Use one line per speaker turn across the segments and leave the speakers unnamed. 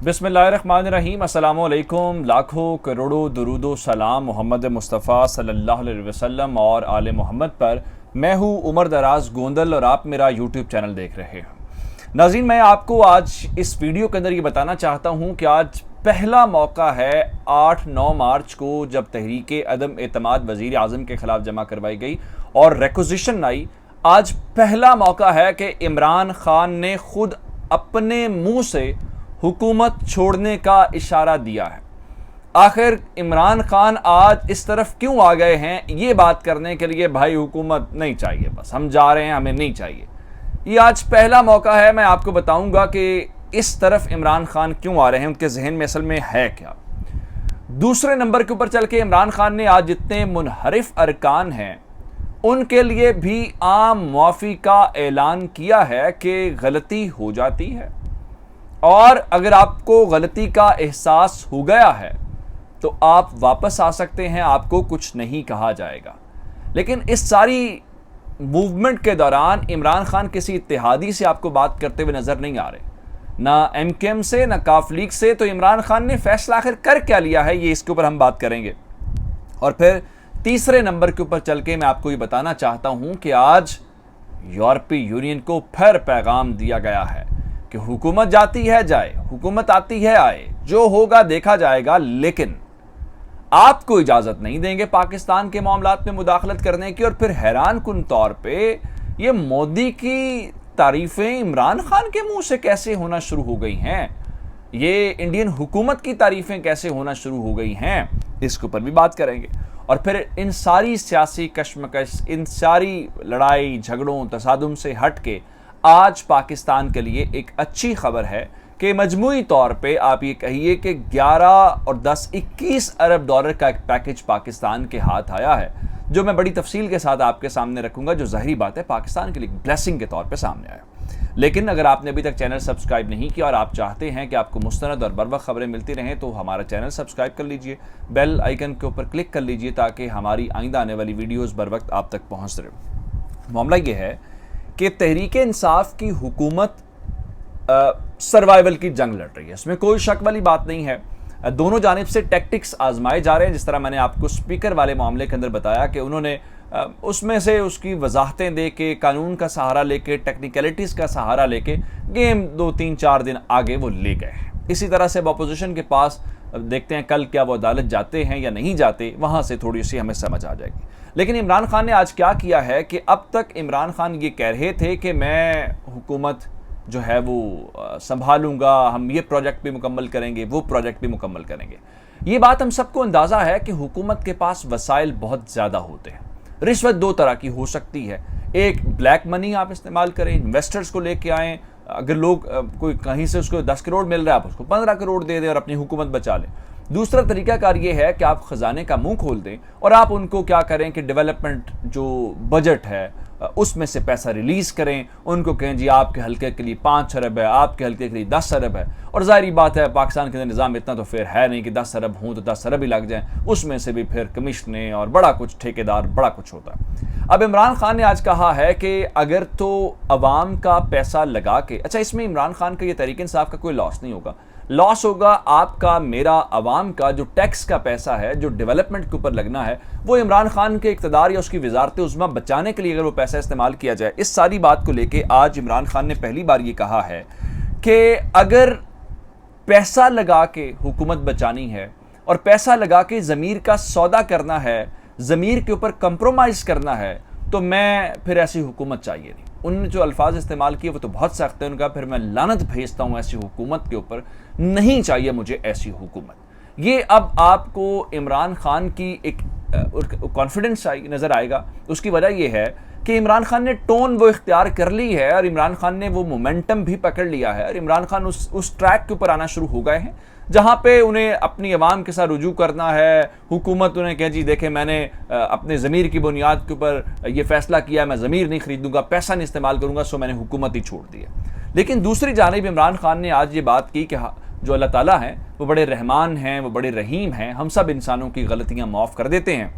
बिस्मिल्लाहिर्रहमानिर्रहीम। अस्सलामु अलैकुम। लाखों करोड़ों दुरूदो सलाम मोहम्मद मुस्तफ़ा सल्लल्लाहु अलैहि वसल्लम और आले मोहम्मद पर। मैं हूँ उमर दराज गोंदल और आप मेरा यूट्यूब चैनल देख रहे हैं। नाज़रीन, मैं आपको आज इस वीडियो के अंदर ये बताना चाहता हूँ कि आज पहला मौका है 8-9 मार्च को, जब तहरीक अदम एतमाद वज़ीर आज़म के ख़िलाफ़ जमा करवाई गई और रिक्विजिशन आई। आज पहला मौका है कि इमरान खान ने खुद अपने मुंह से हुकूमत छोड़ने का इशारा दिया है। आखिर इमरान खान आज इस तरफ क्यों आ गए हैं, ये बात करने के लिए भाई हुकूमत नहीं चाहिए, बस हम जा रहे हैं, हमें नहीं चाहिए। ये आज पहला मौका है, मैं आपको बताऊंगा कि इस तरफ इमरान खान क्यों आ रहे हैं, उनके जहन में असल में है क्या। दूसरे नंबर के ऊपर चल के इमरान खान ने आज जितने मुनहरिफ अरकान हैं उनके लिए भी आम मुआफ़ी का ऐलान किया है कि गलती हो जाती है और अगर आपको गलती का एहसास हो गया है तो आप वापस आ सकते हैं, आपको कुछ नहीं कहा जाएगा। लेकिन इस सारी मूवमेंट के दौरान इमरान खान किसी इत्तेहादी से आपको बात करते हुए नज़र नहीं आ रहे, ना एमकेएम से, ना काफ लीग से। तो इमरान खान ने फैसला आखिर कर क्या लिया है, ये इसके ऊपर हम बात करेंगे। और फिर तीसरे नंबर के ऊपर चल के मैं आपको ये बताना चाहता हूँ कि आज यूरोपीय यूनियन को फिर पैगाम दिया गया है कि हुकूमत जाती है जाए, हुकूमत आती है आए, जो होगा देखा जाएगा, लेकिन आपको इजाजत नहीं देंगे पाकिस्तान के मामलात में मुदाखलत करने की। और फिर हैरान कुन तौर पे ये मोदी की तारीफें इमरान खान के मुंह से कैसे होना शुरू हो गई हैं, ये इंडियन हुकूमत की तारीफें कैसे होना शुरू हो गई हैं, इसके ऊपर भी बात करेंगे। और फिर इन सारी सियासी कश्मकश, इन सारी लड़ाई झगड़ों तसादुम से हट के आज पाकिस्तान के लिए एक अच्छी खबर है कि मजमूई तौर पे आप ये कहिए कि 11 और 10 21 अरब डॉलर का एक पैकेज पाकिस्तान के हाथ आया है, जो मैं बड़ी तफसील के साथ आपके सामने रखूंगा, जो ज़ाहिरी बात है पाकिस्तान के लिए ब्लेसिंग के तौर पे सामने आया। लेकिन अगर आपने अभी तक चैनल सब्सक्राइब नहीं किया और आप चाहते हैं कि आपको मुस्तनद और बरवक्त खबरें मिलती रहें तो हमारा चैनल सब्सक्राइब कर लीजिए, बेल आइकन के ऊपर क्लिक कर लीजिए ताकि हमारी आइंदा आने वाली वीडियोज़ बर वक्त आप तक पहुँच रहे। मामला ये है कि तहरीक इंसाफ की हुकूमत सर्वाइवल की जंग लड़ रही है, इसमें कोई शक वाली बात नहीं है। दोनों जानिब से टैक्टिक्स आजमाए जा रहे हैं। जिस तरह मैंने आपको स्पीकर वाले मामले के अंदर बताया कि उन्होंने उसमें से उसकी वजाहतें दे के, कानून का सहारा लेके, टेक्निकलिटीज़ का सहारा लेके गेम 2-3-4 दिन आगे वो ले गए हैं। इसी तरह से अपोजिशन के पास देखते हैं कल क्या वो अदालत जाते हैं या नहीं जाते, वहाँ से थोड़ी सी हमें समझ आ जाएगी। लेकिन इमरान खान ने आज क्या किया है कि अब तक इमरान खान ये कह रहे थे कि मैं हुकूमत जो है वो संभालूंगा, हम ये प्रोजेक्ट भी मुकम्मल करेंगे, वो प्रोजेक्ट भी मुकम्मल करेंगे। ये बात हम सबको अंदाज़ा है कि हुकूमत के पास वसाइल बहुत ज़्यादा होते हैं। रिश्वत दो तरह की हो सकती है, एक ब्लैक मनी आप इस्तेमाल करें, इन्वेस्टर्स को लेके आएँ, अगर लोग कोई कहीं से उसको 10 करोड़ मिल रहा है आप उसको 15 करोड़ दे दें और अपनी हुकूमत बचा लें। दूसरा तरीकाकार ये है कि आप ख़जाने का मुंह खोल दें और आप उनको क्या करें कि डेवलपमेंट जो बजट है उसमें से पैसा रिलीज़ करें, उनको कहें जी आपके हल्के के लिए 5 अरब है, आपके हल्के के लिए 10 अरब है। और ज़ाहिरी बात है पाकिस्तान के अंदर निज़ाम इतना तो फिर है नहीं कि 10 अरब हों तो 10 अरब ही लग जाएँ, उसमें से भी फिर कमिश्नें और बड़ा कुछ ठेकेदार, बड़ा कुछ होता है। अब इमरान खान ने आज कहा है कि अगर तो अवाम का पैसा लगा के, अच्छा इसमें इमरान खान का ये तहरीक इंसाफ का कोई लॉस नहीं होगा, लॉस होगा आपका, मेरा, अवाम का जो टैक्स का पैसा है, जो डेवलपमेंट के ऊपर लगना है, वो इमरान खान के इक़्तिदार या उसकी वजारत उज़्मा बचाने के लिए अगर वो पैसा इस्तेमाल किया जाए। इस सारी बात को लेके आज इमरान खान ने पहली बार ये कहा है कि अगर पैसा लगा के हुकूमत बचानी है और पैसा लगा के ज़मीर का सौदा करना है, ज़मीर के ऊपर कंप्रोमाइज़ करना है, तो मैं फिर ऐसी हुकूमत चाहिए नहीं। उन्होंने जो अल्फाज इस्तेमाल किए वो तो बहुत सख्त है, उनका फिर मैं लानत भेजता हूँ ऐसी हुकूमत के ऊपर, नहीं चाहिए मुझे ऐसी हुकूमत। ये अब आपको इमरान खान की एक कॉन्फिडेंस नज़र आएगा। उसकी वजह यह है कि इमरान खान ने टोन वो इख्तियार कर ली है और इमरान खान ने वो मोमेंटम भी पकड़ लिया है और इमरान खान उस ट्रैक के ऊपर आना शुरू हो गए हैं जहाँ पे उन्हें अपनी अवाम के साथ रुजू करना है। हुकूमत उन्हें कहे जी देखें मैंने अपने ज़मीर की बुनियाद के ऊपर ये फ़ैसला किया, मैं ज़मीर नहीं ख़रीदूँगा, पैसा नहीं इस्तेमाल करूँगा, सो मैंने हुकूमत ही छोड़ दी है। लेकिन दूसरी जानिब इमरान खान ने आज ये बात की कि जो अल्लाह ताला हैं वो बड़े रहमान हैं, वो बड़े रहीम हैं, हम सब इंसानों की गलतियाँ माफ़ कर देते हैं।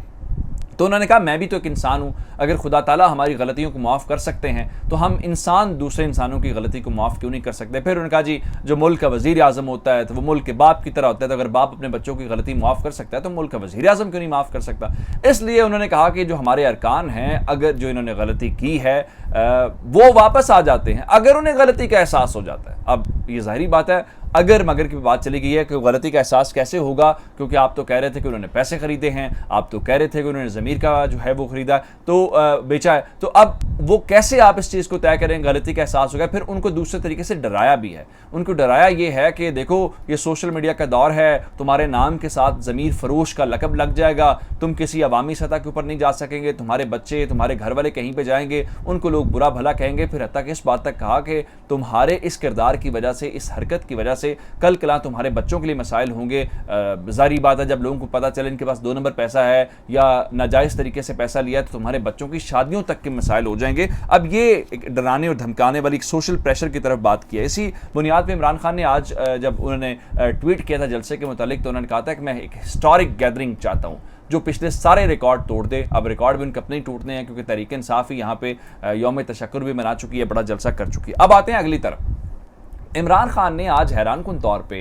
तो उन्होंने कहा मैं भी तो एक इंसान हूँ, अगर खुदा ताला हमारी गलतियों को माफ़ कर सकते हैं तो हम इंसान दूसरे इंसानों की गलती को माफ़ क्यों नहीं कर सकते। फिर उन्होंने कहा जी जो मुल्क का वज़ीर आज़म होता है तो वो मुल्क के बाप की तरह होता है, तो अगर बाप अपने बच्चों की गलती माफ़ कर सकता है तो मुल्क का वज़ीर आज़म क्यों नहीं माफ़ कर सकता। इसलिए उन्होंने कहा कि जो हमारे अरकान हैं अगर जो इन्होंने गलती की है वो वापस आ जाते हैं अगर उन्हें गलती का एहसास हो जाता है। अब ये ज़ाहिरी बात है अगर मगर की बात चली गई है कि गलती का एहसास कैसे होगा, क्योंकि आप तो कह रहे थे कि उन्होंने पैसे खरीदे हैं, आप तो कह रहे थे कि उन्होंने ज़मीर का जो है वो खरीदा तो बेचा है, तो अब वो कैसे आप इस चीज़ को तय करें गलती का एहसास हो गया। फिर उनको दूसरे तरीके से डराया भी है, उनको डराया ये है कि देखो ये सोशल मीडिया का दौर है, तुम्हारे नाम के साथ ज़मीर फरोश का लकब लग जाएगा, तुम किसी अवामी सतह के ऊपर नहीं जा सकेंगे, तुम्हारे बच्चे तुम्हारे घर वाले कहीं पर जाएंगे उनको लोग बुरा भला कहेंगे। फिर हत्ता कि इस बात तक कहा कि तुम्हारे इस किरदार की वजह से, इस हरकत की वजह से कल कला तुम्हारे बच्चों के लिए मसाइल होंगे। जारी बात है जब लोगों को पता चले इनके पास 2 नंबर पैसा है या नाजायज़ तरीके से पैसा लिया तो तुम्हारे बच्चों की शादियों तक के मसाइल हो जाएंगे। अब ये एक डराने और धमकाने वाली एक सोशल प्रेशर की तरफ बात की है। इसी बुनियाद पर इमरान खान ने आज जब उन्होंने ट्वीट किया था जलसे के मुतालिक तो उन्होंने कहा था कि मैं एक हिस्टोरिक गैदरिंग चाहता हूँ जो पिछले सारे रिकॉर्ड तोड़ दे। अब रिकॉर्ड भी उनके अपने ही टूटने हैं क्योंकि तहरीक इंसाफ ही यहाँ पे यौम तशक्कुर भी मना चुकी है, बड़ा जलसा कर चुकी है। अब आते हैं अगली तरफ। इमरान खान ने आज हैरानकुन तौर पे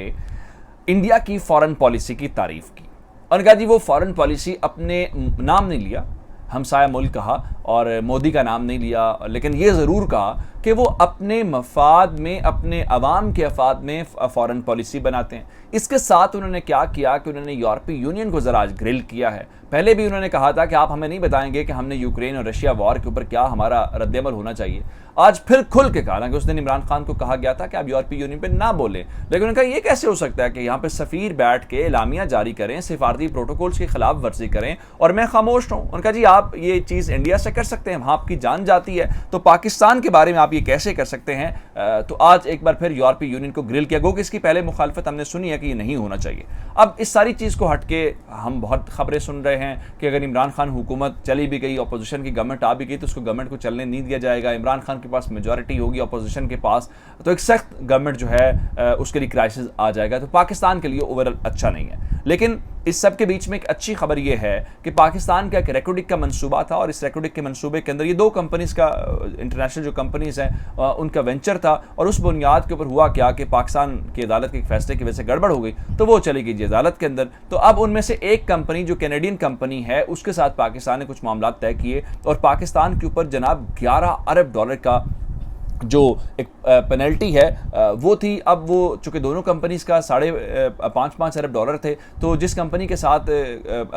इंडिया की फॉरेन पॉलिसी की तारीफ की और कहा जी वो फॉरेन पॉलिसी अपने नाम नहीं लिया, हमसाया मुल्क कहा और मोदी का नाम नहीं लिया, लेकिन ये ज़रूर कहा कि वो अपने मफाद में, अपने अवाम के अफाद में फॉरेन पॉलिसी बनाते हैं। इसके साथ उन्होंने क्या किया कि उन्होंने यूरोपीय यूनियन को ज़रा आज ग्रिल किया है। पहले भी उन्होंने कहा था कि आप हमें नहीं बताएंगे कि हमने यूक्रेन और रशिया वॉर के ऊपर क्या हमारा रद्दअमल होना चाहिए। आज फिर खुल के कहा, हालांकि उस दिन इमरान खान को कहा गया था कि आप यूरोपीय यूनियन पे ना बोले, लेकिन उन्होंने कहा ये कैसे हो सकता है कि यहाँ पे सफ़ीर बैठ के एलामिया जारी करें, सिफारती प्रोटोकॉल्स की खिलाफ वर्जी करें और मैं खामोश हूँ। उन्होंने कहा जी आप ये चीज़ इंडिया से कर सकते हैं, वहाँ आपकी जान जाती है, तो पाकिस्तान के बारे में आप ये कैसे कर सकते हैं। तो आज एक बार फिर यूरोपीय यूनियन को ग्रिल किया गो कि इसकी पहले मुखालफत हमने सुनी है कि ये नहीं होना चाहिए। अब इस सारी चीज़ को हट के हम बहुत खबरें सुन रहे हैं कि अगर इमरान खान हुकूमत चली भी गई, अपोजिशन की गवर्नमेंट आ भी गई तो उसको गवर्नमेंट को चलने नहीं दिया जाएगा, इमरान खान के पास मेजॉरिटी होगी अपोजिशन के पास, तो एक सख्त गवर्नमेंट जो है उसके लिए क्राइसिस आ जाएगा। तो पाकिस्तान के लिए ओवरऑल अच्छा नहीं है। लेकिन इस सब के बीच में एक अच्छी खबर यह है कि पाकिस्तान का एक रेकोडिक का मंसूबा था और इस रेकोडिक के मंसूबे के अंदर ये 2 कंपनीज का, इंटरनेशनल जो कंपनीज हैं उनका वेंचर था और उस बुनियाद के ऊपर हुआ क्या कि पाकिस्तान की अदालत के एक फैसले की वजह से गड़बड़ हो गई तो वो चली गई अदालत के अंदर। तो अब उनमें से एक कंपनी जो कैनेडियन कंपनी है उसके साथ पाकिस्तान ने कुछ मामला तय किए और पाकिस्तान के ऊपर जनाब $11 अरब का जो एक पेनल्टी है वो थी। अब वो चूँकि दोनों कंपनीज का $5.5 अरब थे, तो जिस कंपनी के साथ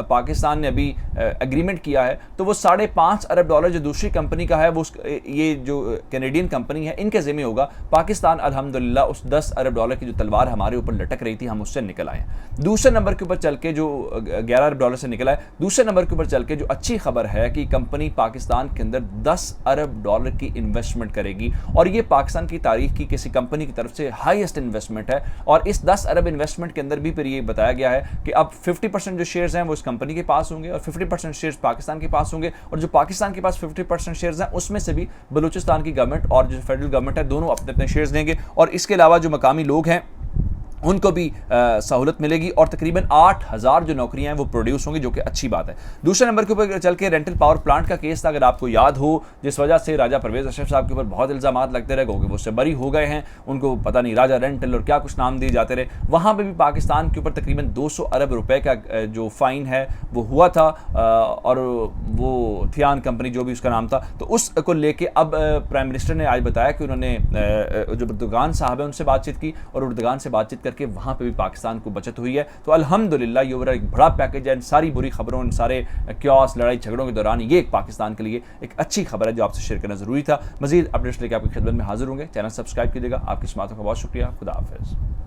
पाकिस्तान ने अभी एग्रीमेंट किया है तो वो $5.5 अरब जो दूसरी कंपनी का है वो ये जो कैनेडियन कंपनी है इनके ज़िम्मे होगा। पाकिस्तान अल्हम्दुलिल्लाह उस $10 अरब की जो तलवार हमारे ऊपर लटक रही थी हम उससे निकल आए। दूसरे नंबर के ऊपर चल के जो $11 अरब से निकला है, दूसरे नंबर के ऊपर चल के जो अच्छी खबर है कि कंपनी पाकिस्तान के अंदर $10 अरब की इन्वेस्टमेंट करेगी और ये पाकिस्तान की तारीख की किसी कंपनी की तरफ से हाईएस्ट इन्वेस्टमेंट है। और इस 10 अरब इन्वेस्टमेंट के अंदर भी फिर ये बताया गया है कि अब 50% जो शेयर्स हैं वो इस कंपनी के पास होंगे और 50% शेयर्स पाकिस्तान के पास होंगे और जो पाकिस्तान के पास 50% शेयर्स हैं उसमें से भी बलूचिस्तान की गवर्नमेंट और जो फेडरल गवर्नमेंट है दोनों अपने अपने शेयर्स देंगे और इसके अलावा जो मकामी लोग हैं उनको भी सहूलत मिलेगी और तकरीबन 8,000 जो नौकरियां हैं वो प्रोड्यूस होंगी, जो कि अच्छी बात है। दूसरे नंबर के ऊपर चल के रेंटल पावर प्लांट का केस था, अगर आपको याद हो, जिस वजह से राजा परवेज़ अशरफ साहब के ऊपर बहुत इल्ज़ामात लगते रहे, क्योंकि वो उससे बरी हो गए हैं, उनको पता नहीं राजा रेंटल और क्या कुछ नाम दिए जाते रहे। वहाँ पर भी पाकिस्तान के ऊपर तकरीबन 200 अरब रुपए का जो फ़ाइन है वो हुआ था और वो थियान कंपनी जो भी उसका नाम था, तो उसको लेके अब प्राइम मिनिस्टर ने आज बताया कि उन्होंने जो उर्दुगान साहब है उनसे बातचीत की और उर्दुगान से बातचीत करके वहाँ पे भी पाकिस्तान को बचत हुई है। तो अल्हम्दुलिल्लाह ये ओवरऑल एक बड़ा पैकेज है। इन सारी बुरी खबरों, इन सारे क्यास, लड़ाई झगड़ों के दौरान ये एक पाकिस्तान के लिए एक अच्छी खबर है जो आपसे शेयर करना ज़रूरी था। मज़ीद अपडेट्स लेकर आपकी खिदमत में हाजिर होंगे। चैनल सब्सक्राइब कीजिएगा। आपकी समातों का बहुत शुक्रिया। खुदा हाफिज़।